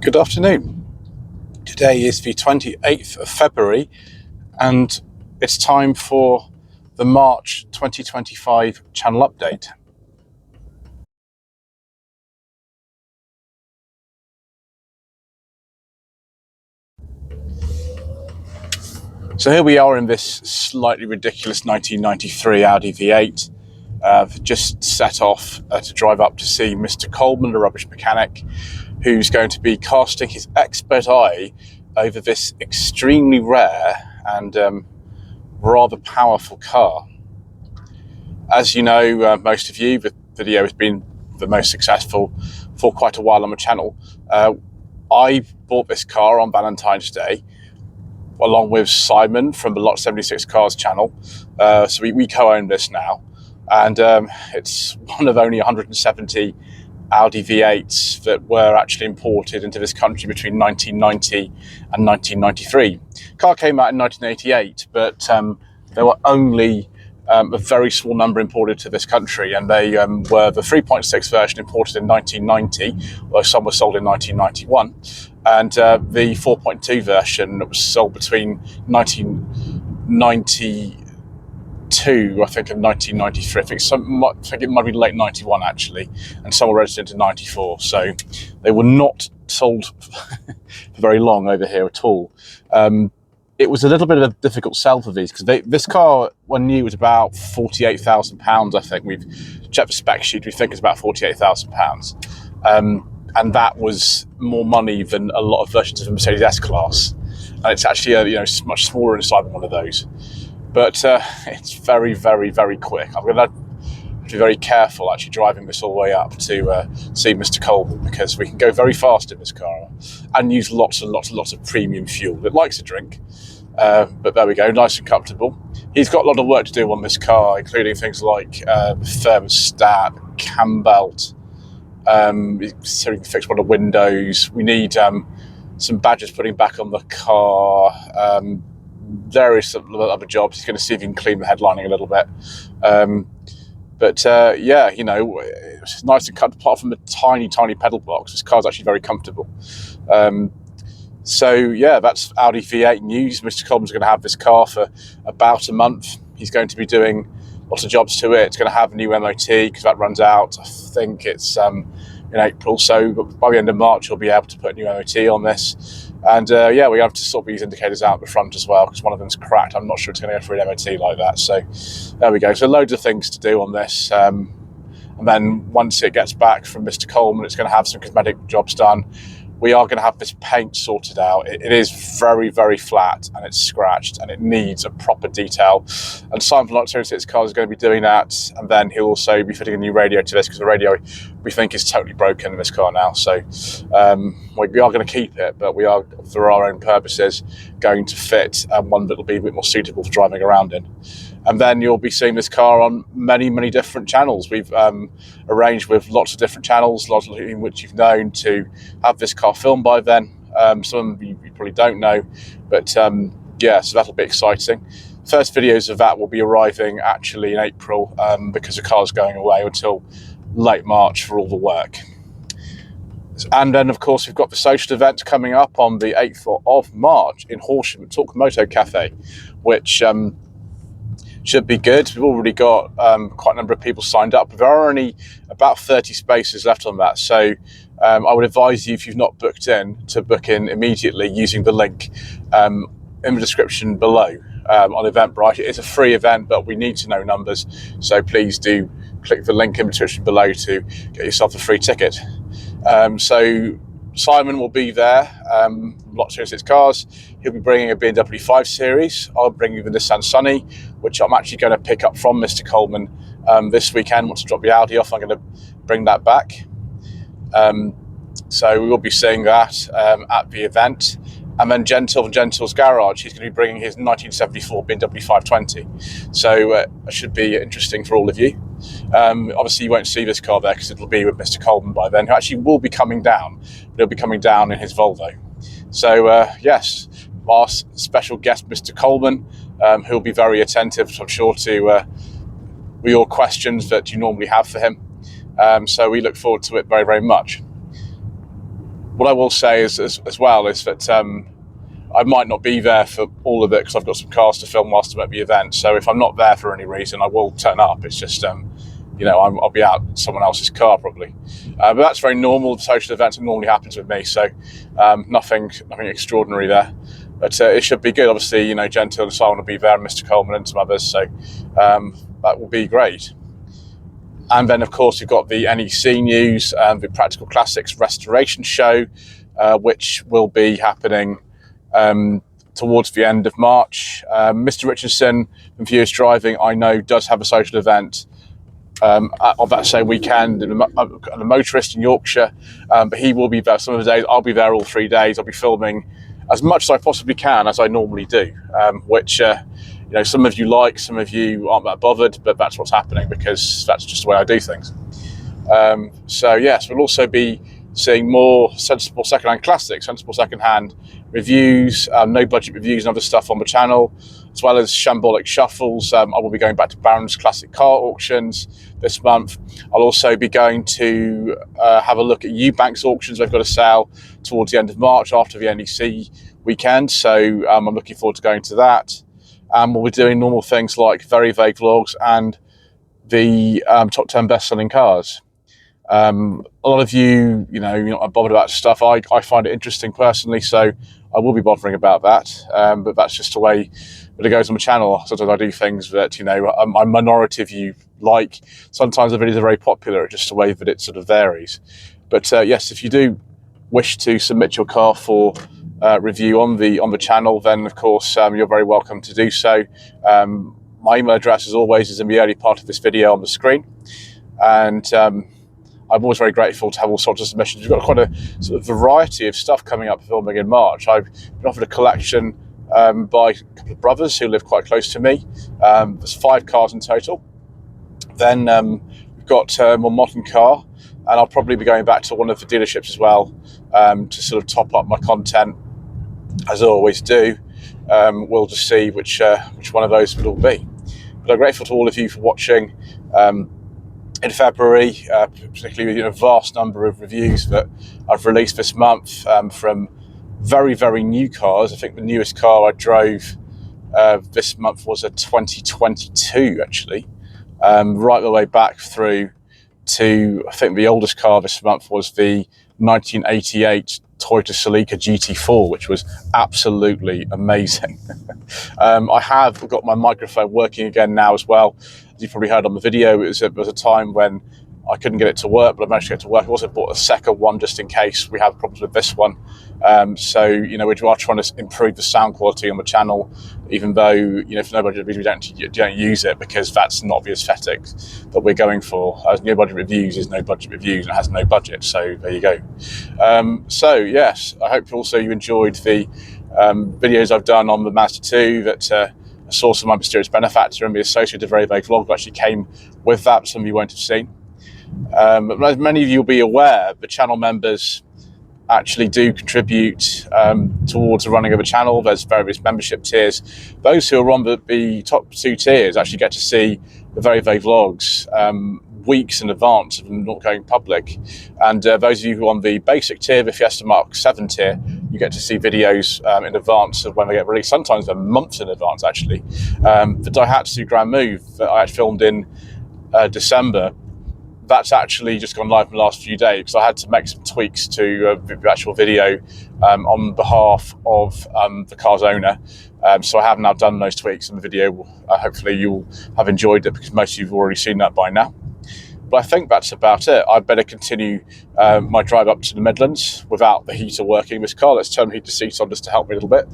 Good afternoon. Today is the 28th of February and it's time for the March 2025 channel update. So here we are in this slightly ridiculous 1993 Audi V8. Just set off to drive up to see Mr. Coleman, the rubbish mechanic, who's going to be casting his expert eye over this extremely rare and rather powerful car. As you know, most of you, the video has been the most successful for quite a while on the channel. I bought this car on Valentine's Day along with Simon from the Lot 76 Cars channel. So we co-own this now, and it's one of only 170 Audi V8s that were actually imported into this country between 1990 and 1993. The car came out in 1988, but there were only a very small number imported to this country, and they were the 3.6 version imported in 1990, although some were sold in 1991, and the 4.2 version that was sold between 1992, I think, and 1993. I think it might be late 91 actually, and some were registered into 94. So they were not sold for very long over here at all. It was a little bit of a difficult sell for these because this car, when new, was about £48,000. I think we've checked the spec sheet. We think it's about £48,000, and that was more money than a lot of versions of the Mercedes S-Class. And it's actually much smaller inside than one of those. But it's very, very, very quick. I'm going to be very careful actually driving this all the way up to see Mr. Coleman, because we can go very fast in this car and use lots and lots and lots of premium fuel. It likes to drink, but there we go, nice and comfortable. He's got a lot of work to do on this car, including things like the thermostat, cam belt, so we can fix one of the windows. We need some badges putting back on the car, various other jobs. He's going to see if he can clean the headlining a little bit. Yeah, it's nice to cut apart from the tiny, tiny pedal box. This car's actually very comfortable. So yeah, that's Audi V8 news. Mr. Coleman's going to have this car for about a month. He's going to be doing lots of jobs to it. It's going to have a new MOT because that runs out, I think it's in April. So by the end of March, he'll be able to put a new MOT on this. And yeah, we have to sort these indicators out the front as well because one of them's cracked. I'm not sure it's going to go for an MOT like that. So there we go. So loads of things to do on this. And then once it gets back from Mr. Coleman, it's going to have some cosmetic jobs done. We are going to have this paint sorted out. It is very, very flat and it's scratched and it needs a proper detail. And Simon from Lot 76 Cars is going to be doing that. And then he'll also be fitting a new radio to this because the radio we think is totally broken in this car now. So we are going to keep it, but we are, for our own purposes, going to fit one that will be a bit more suitable for driving around in. And then you'll be seeing this car on many, many different channels. We've arranged with lots of different channels, lots in which you've known to have this car filmed by then. Some of you probably don't know, but yeah, so that'll be exciting. First videos of that will be arriving actually in April because the car's going away until late March for all the work. And then, of course, we've got the social event coming up on the 8th of March in Horsham at Talk Moto Cafe, which should be good. We've already got quite a number of people signed up. There are only about 30 spaces left on that. So I would advise you, if you've not booked in, to book in immediately using the link in the description below on Eventbrite. It is a free event, but we need to know numbers. So please do click the link in the description below to get yourself a free ticket. So Simon will be there, Lot 76 Cars. He'll be bringing a BMW 5 Series. I'll bring you the Nissan Sunny, which I'm actually going to pick up from Mr. Coleman this weekend. Once I drop the Audi off, I'm going to bring that back. So we will be seeing that at the event. And then Gentle from Gentle's Garage, he's going to be bringing his 1974 BMW 520. So it should be interesting for all of you. Obviously, you won't see this car there because it'll be with Mr. Coleman by then, who actually will be coming down. He'll be coming down in his Volvo. So yes, our special guest, Mr. Coleman, who'll be very attentive, I'm sure, to your questions that you normally have for him. So we look forward to it very, very much. What I will say is, as well, is that I might not be there for all of it because I've got some cars to film whilst I'm at the event. So if I'm not there for any reason, I will turn up. It's just, I'll be out in someone else's car probably. But that's very normal. Social events normally happens with me, so nothing extraordinary there. But it should be good. Obviously, Gentile and Simon will be there, and Mr. Coleman and some others. So that will be great. And then, of course, you've got the NEC news and the Practical Classics Restoration Show, which will be happening towards the end of March. Mr. Richardson from Viewers Driving, I know, does have a social event on that same weekend, the Motorist in Yorkshire, but he will be there some of the days. I'll be there all 3 days. I'll be filming as much as I possibly can, as I normally do, which some of you like, some of you aren't that bothered, but that's what's happening because that's just the way I do things. So yes, we'll also be seeing more sensible second-hand classics, sensible second-hand reviews, no budget reviews and other stuff on the channel, as well as shambolic shuffles. I will be going back to Barron's Classic Car Auctions this month. I'll also be going to have a look at Eubanks auctions. They've got a sale towards the end of March after the NEC weekend, so I'm looking forward to going to that. We'll be doing normal things like very vague vlogs and the top 10 best-selling cars. A lot of you, you're not bothered about stuff. I find it interesting personally, so I will be bothering about that. But that's just the way that it goes on the channel. Sometimes I do things that, a minority of you like. Sometimes the videos are very popular. It's just the way that it sort of varies. But yes, if you do wish to submit your car for review on the channel, then of course you're very welcome to do so. My email address, as always, is in the early part of this video on the screen, and I'm always very grateful to have all sorts of submissions. We've got quite a sort of variety of stuff coming up filming in March. I've been offered a collection by a couple of brothers who live quite close to me. There's 5 cars in total. Then we've got a more modern car, and I'll probably be going back to one of the dealerships as well to sort of top up my content, as I always do. We'll just see which one of those it will be. But I'm grateful to all of you for watching. In February, particularly a vast number of reviews that I've released this month from very, very new cars. I think the newest car I drove this month was a 2022, actually, right the way back through to, I think the oldest car this month was the 1988 Toyota Celica GT4, which was absolutely amazing. I have got my microphone working again now as well. As you probably heard on the video, it was a time when I couldn't get it to work, but I managed to get it to work. I also bought a second one just in case we have problems with this one. So, we are trying to improve the sound quality on the channel, even though, for no budget reviews, we don't use it because that's not the aesthetic that we're going for. As no budget reviews is no budget reviews and it has no budget. So there you go. So yes, I hope also you enjoyed the videos I've done on the Mazda 2 that a source of my mysterious benefactor and the associated very vague vlog that actually came with that. Some of you won't have seen. But as many of you will be aware, the channel members actually do contribute towards the running of the channel. There's various membership tiers. Those who are on the top 2 tiers actually get to see the very vague vlogs weeks in advance of them not going public. And those of you who are on the basic tier, the Fiesta Mark 7 tier, you get to see videos in advance of when they get released. Sometimes they're months in advance, actually. The Daihatsu Grand Move that I had filmed in December, that's actually just gone live in the last few days because I had to make some tweaks to the actual video on behalf of the car's owner. So I have now done those tweaks in the video. Hopefully you'll have enjoyed it because most of you have already seen that by now. But I think that's about it. I'd better continue my drive up to the Midlands without the heater working. This car, let's turn the heater seat on just to help me a little bit.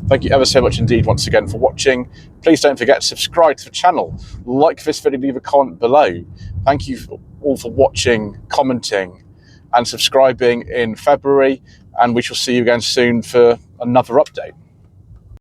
Thank you ever so much indeed once again for watching. Please don't forget to subscribe to the channel, like this video, leave a comment below. Thank you all for watching, commenting and subscribing in February, and we shall see you again soon for another update.